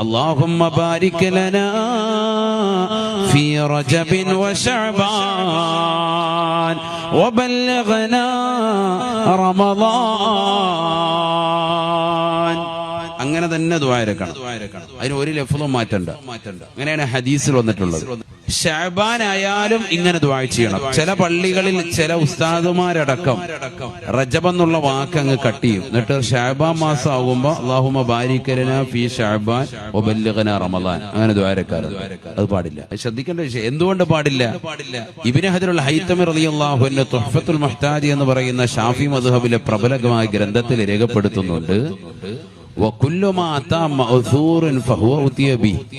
അല്ലാഹുമ്മ ബാരിക് ലനാ ഫീ റജബിൻ വശഅബാൻ വബല്ലിഗ്നാ റമളാൻ. അങ്ങനെ തന്നെ ദുആ ഇറക്കണം. അതിന് ഒരു ലഫ്ളും മാറ്റണ്ട. അങ്ങനെയാണ് ഹദീസിൽ വന്നിട്ടുള്ളത്. ശഅബാൻ ആയാലും ഇങ്ങനെ ദുആ ചെയ്യണം. ചില പള്ളികളിൽ ചില ഉസ്താദുമാരടക്കം റജബ് എന്നുള്ള വാക്ക് അങ്ങ് കട്ട് ചെയ്യും. എന്നിട്ട് ശഅബാൻ മാസം ആകുമ്പോ അല്ലാഹുമ്മ ബാരിക് ലനാ ഫീ ശഅബാൻ വബല്ലിഗ്നാ റമളാൻ അങ്ങനെ ദുആ ഇറക്കാറ്. അത് പാടില്ല. ശ്രദ്ധിക്കേണ്ട വിഷയം. എന്തുകൊണ്ട് പാടില്ല? ഇബ്നു ഹജറുൽ ഹൈതമി റളിയല്ലാഹു അൻഹു തുഹ്ഫത്തുൽ മുഹ്താജി എന്ന് പറയുന്ന ഷാഫി മദ്ഹബിലെ പ്രബലമായ ഗ്രന്ഥത്തിൽ രേഖപ്പെടുത്തുന്നുണ്ട്,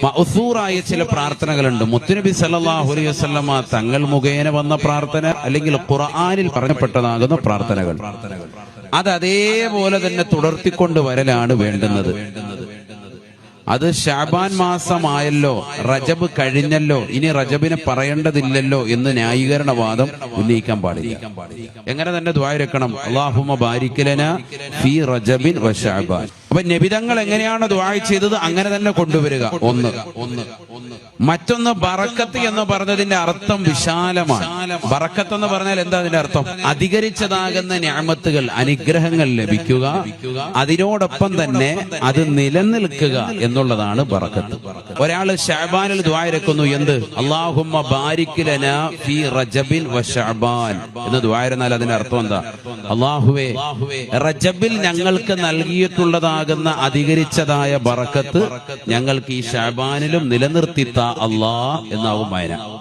മഅ്സൂറായ ചില പ്രാർത്ഥനകളുണ്ട്. മുത്തുനബി സല്ലല്ലാഹു അലൈഹി വസല്ലമ തങ്ങൾ മുഖേന വന്ന പ്രാർത്ഥന, അല്ലെങ്കിൽ ഖുർആനിൽ പറഞ്ഞപ്പെട്ടതാകുന്ന പ്രാർത്ഥനകൾ, അത് അതേപോലെ തന്നെ തുടർത്തിക്കൊണ്ട് വരലാണ് വേണ്ടുന്നത്. അത് ശഅബാൻ മാസമായല്ലോ, റജബ് കഴിഞ്ഞല്ലോ, ഇനി റജബിനെ പറയേണ്ടതില്ലല്ലോ എന്ന് ന്യായീകരണവാദം ഉന്നയിക്കാൻ പാടില്ല. എങ്ങനെ തന്നെ ദുആ ഇറക്കണം, അല്ലാഹുമ്മ ബാരിക് ലനാ ഫീ റജബിൻ വശഅബാൻ. അപ്പൊ നബിതങ്ങൾ എങ്ങനെയാണ് ദുആ ചെയ്തത് അങ്ങനെ തന്നെ കൊണ്ടുവരിക. ഒന്ന്. മറ്റൊന്ന്, ബറക്കത്ത് എന്ന് പറഞ്ഞതിന്റെ അർത്ഥം വിശാലമാണ്. ബറക്കത്ത് എന്ന് പറഞ്ഞാൽ എന്താ അതിന്റെ അർത്ഥം? അധികരിച്ചതാകുന്ന നിഅമത്തുകൾ, അനുഗ്രഹങ്ങൾ ലഭിക്കുക, അതിനോടൊപ്പം തന്നെ അത് നിലനിൽക്കുക എന്നുള്ളതാണ് ബറക്കത്ത്. ഒരാള് ശഅബാനിൽ ദുആ ഇറക്കുന്നു, എന്ത്? അല്ലാഹുമ്മ ബാരിക് ലനാ ഫീ റജബിൻ വശഅബാൻ എന്ന് ദുആ ഇറന്നാൽ അതിന്റെ അർത്ഥം എന്താ? അല്ലാഹുവേ, റജബിൽ ഞങ്ങൾക്ക് നൽകിയിട്ടുള്ളതാകുന്ന അധികരിച്ചതായ ബറക്കത്ത് ഞങ്ങൾക്ക് ഈ ശഅബാനിലും നിലനിർത്തിത്ത അല്ലാഹ് എന്നാവും വായന.